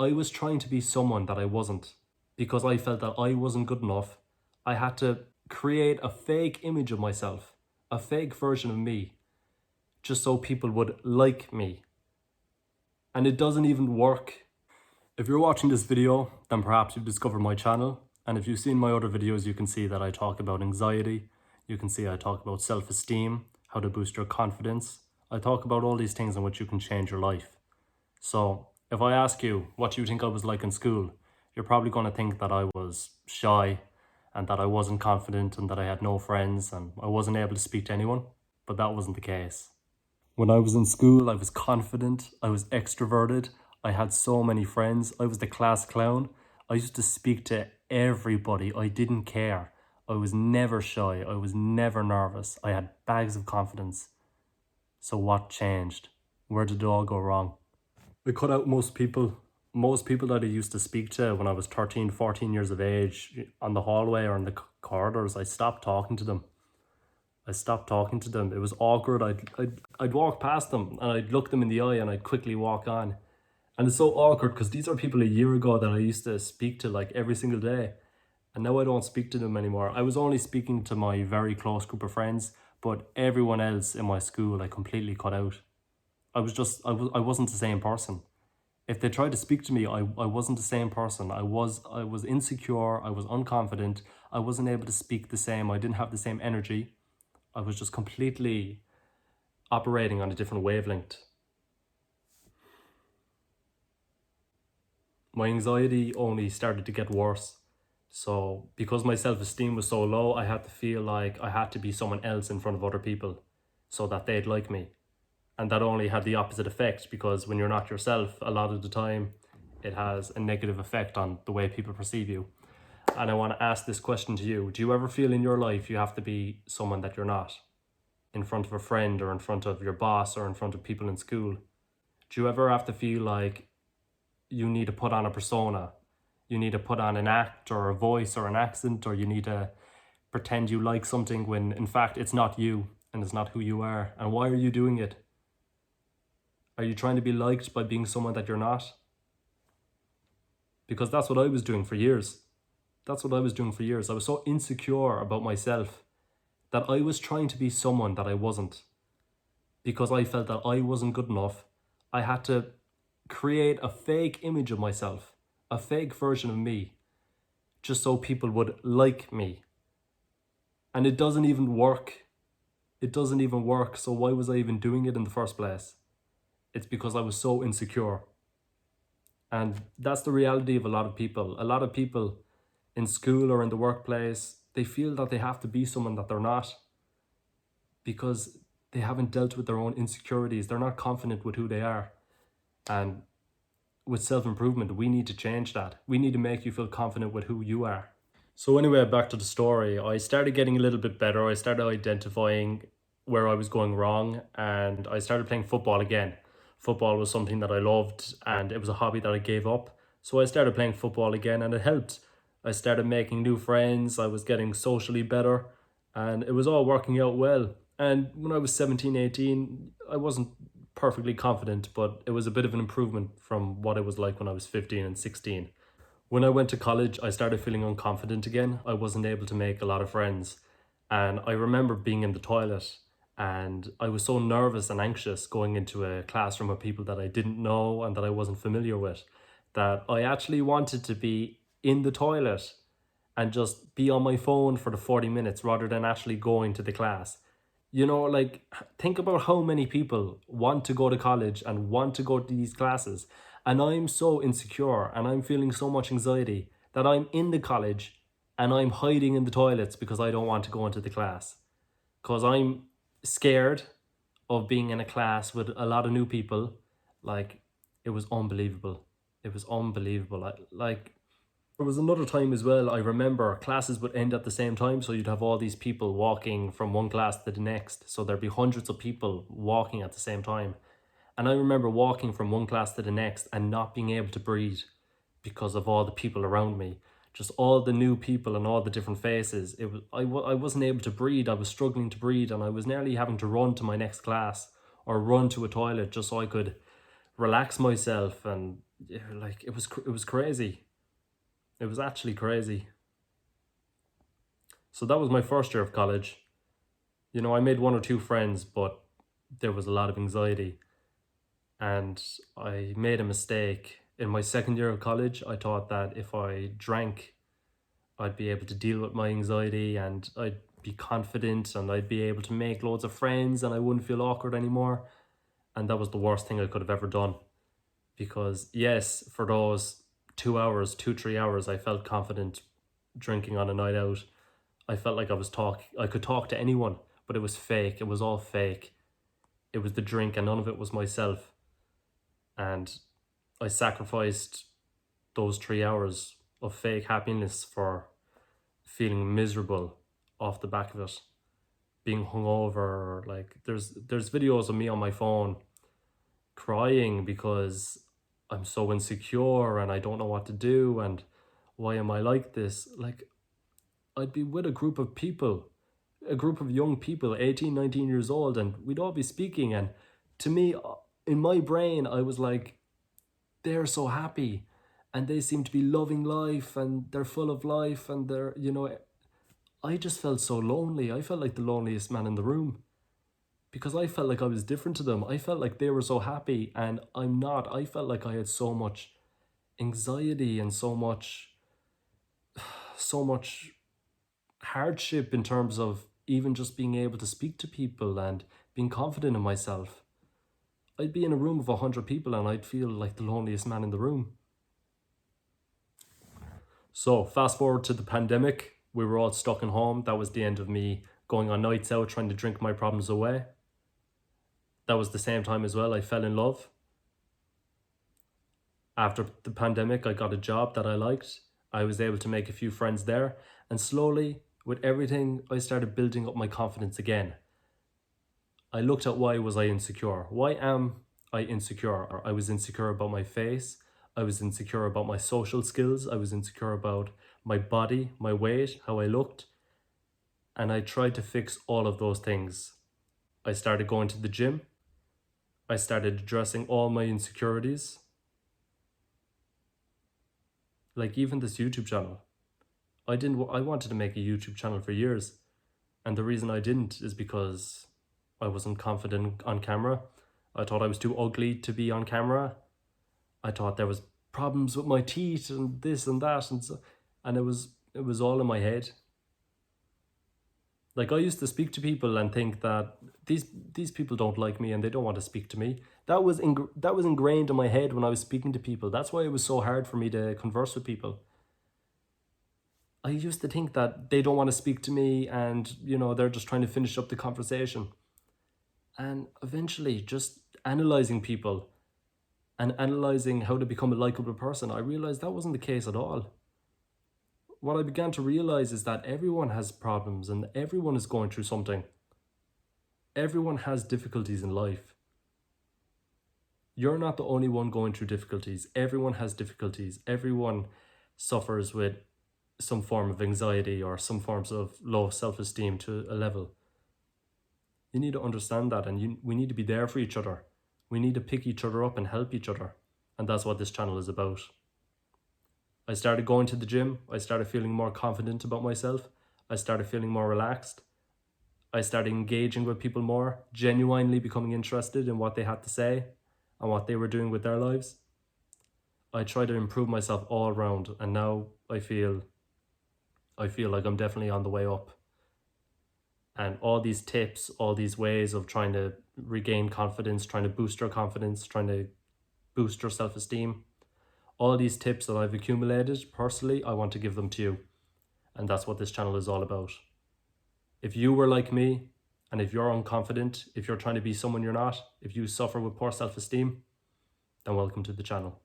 I was trying to be someone that I wasn't because I felt that I wasn't good enough. I had to create a fake image of myself, a fake version of me, just so people would like me. And it doesn't even work. If you're watching this video, then perhaps you've discovered my channel. And if you've seen my other videos, you can see that I talk about anxiety. You can see I talk about self-esteem, how to boost your confidence. I talk about all these things in which you can change your life. So if I ask you, what do you think I was like in school? You're probably going to think that I was shy and that I wasn't confident and that I had no friends and I wasn't able to speak to anyone. But that wasn't the case. When I was in school, I was confident, I was extroverted, I had so many friends, I was the class clown. I used to speak to everybody, I didn't care. I was never shy, I was never nervous, I had bags of confidence. So what changed? Where did it all go wrong? I cut out most people that I used to speak to when I was 13, 14 years of age on the hallway or in the corridors. I stopped talking to them. It was awkward. I'd walk past them and I'd look them in the eye and I'd quickly walk on. And it's so awkward because these are people a year ago that I used to speak to like every single day. And now I don't speak to them anymore. I was only speaking to my very close group of friends, but everyone else in my school I completely cut out. I wasn't the same person. If they tried to speak to me, I wasn't the same person. I was insecure, I was unconfident, I wasn't able to speak the same, I didn't have the same energy. I was just completely operating on a different wavelength. My anxiety only started to get worse. So because my self-esteem was so low, I had to feel like I had to be someone else in front of other people so that they'd like me. And that only had the opposite effect, because when you're not yourself, a lot of the time, it has a negative effect on the way people perceive you. And I want to ask this question to you. Do you ever feel in your life you have to be someone that you're not? In front of a friend or in front of your boss or in front of people in school? Do you ever have to feel like you need to put on a persona? You need to put on an act or a voice or an accent, or you need to pretend you like something when in fact it's not you and it's not who you are? And why are you doing it? Are you trying to be liked by being someone that you're not? Because that's what I was doing for years. I was so insecure about myself that I was trying to be someone that I wasn't. Because I felt that I wasn't good enough, I had to create a fake image of myself, a fake version of me, just so people would like me. And it doesn't even work. So why was I even doing it in the first place? It's because I was so insecure. And that's the reality of a lot of people. A lot of people in school or in the workplace, they feel that they have to be someone that they're not because they haven't dealt with their own insecurities. They're not confident with who they are. And with self-improvement, we need to change that. We need to make you feel confident with who you are. So anyway, back to the story. I started getting a little bit better. I started identifying where I was going wrong, and I started playing football again. Football was something that I loved, and it was a hobby that I gave up. So I started playing football again, and it helped. I started making new friends, I was getting socially better, and it was all working out well. And when I was 17, 18, I wasn't perfectly confident, but it was a bit of an improvement from what it was like when I was 15 and 16. When I went to college, I started feeling unconfident again. I wasn't able to make a lot of friends. And I remember being in the toilet and I was so nervous and anxious going into a classroom of people that I didn't know and that I wasn't familiar with, that I actually wanted to be in the toilet and just be on my phone for the 40 minutes rather than actually going to the class. You know, like, think about how many people want to go to college and want to go to these classes. And I'm so insecure and I'm feeling so much anxiety that I'm in the college and I'm hiding in the toilets because I don't want to go into the class. Because I'm scared of being in a class with a lot of new people. Like, it was unbelievable. There was another time as well, I remember classes would end at the same time, so you'd have all these people walking from one class to the next. So there'd be hundreds of people walking at the same time. And I remember walking from one class to the next and not being able to breathe because of all the people around me. Just all the new people and all the different faces. I wasn't able to breathe. I was struggling to breathe and I was nearly having to run to my next class or run to a toilet just so I could relax myself and yeah, like it was crazy. It was actually crazy. So that was my first year of college. You know, I made one or two friends, but there was a lot of anxiety. And I made a mistake. In my second year of college, I thought that if I drank, I'd be able to deal with my anxiety and I'd be confident and I'd be able to make loads of friends and I wouldn't feel awkward anymore. And that was the worst thing I could have ever done. Because, yes, for those 2 hours, 3 hours, I felt confident drinking on a night out. I felt like I could talk to anyone, but it was fake. It was all fake. It was the drink and none of it was myself. And I sacrificed those 3 hours of fake happiness for feeling miserable off the back of it, being hungover. Like there's videos of me on my phone crying because I'm so insecure and I don't know what to do and why am I like this? Like I'd be with a group of people, a group of young people, 18, 19 years old, and we'd all be speaking. And to me, in my brain, I was like, they're so happy and they seem to be loving life and they're full of life and they're, you know, I just felt so lonely. I felt like the loneliest man in the room because I felt like I was different to them. I felt like they were so happy and I'm not. I felt like I had so much anxiety and so much hardship in terms of even just being able to speak to people and being confident in myself. I'd be in a room of 100 people and I'd feel like the loneliest man in the room. So, fast forward to the pandemic, we were all stuck in home. That was the end of me going on nights out trying to drink my problems away. That was the same time as well I fell in love. After the pandemic, I got a job that I liked. I was able to make a few friends there, and slowly, with everything, I started building up my confidence again. I looked at why was I insecure? Why am I insecure? I was insecure about my face. I was insecure about my social skills. I was insecure about my body, my weight, how I looked. And I tried to fix all of those things. I started going to the gym. I started addressing all my insecurities. Like even this YouTube channel. I wanted to make a YouTube channel for years. And the reason I didn't is because I wasn't confident on camera. I thought I was too ugly to be on camera. I thought there was problems with my teeth and this and that and it was all in my head. Like I used to speak to people and think that these people don't like me and they don't want to speak to me. That was ingrained in my head when I was speaking to people. That's why it was so hard for me to converse with people. I used to think that they don't want to speak to me and, you know, they're just trying to finish up the conversation. And eventually, just analyzing people and analyzing how to become a likable person, I realized that wasn't the case at all. What I began to realize is that everyone has problems and everyone is going through something. Everyone has difficulties in life. You're not the only one going through difficulties. Everyone has difficulties. Everyone suffers with some form of anxiety or some forms of low self-esteem to a level. You need to understand that and we need to be there for each other. We need to pick each other up and help each other. And that's what this channel is about. I started going to the gym. I started feeling more confident about myself. I started feeling more relaxed. I started engaging with people more, genuinely becoming interested in what they had to say and what they were doing with their lives. I tried to improve myself all around and now I feel like I'm definitely on the way up. And all these tips, all these ways of trying to regain confidence, trying to boost your confidence, trying to boost your self-esteem, all these tips that I've accumulated personally, I want to give them to you. And that's what this channel is all about. If you were like me, and if you're unconfident, if you're trying to be someone you're not, if you suffer with poor self-esteem, then welcome to the channel.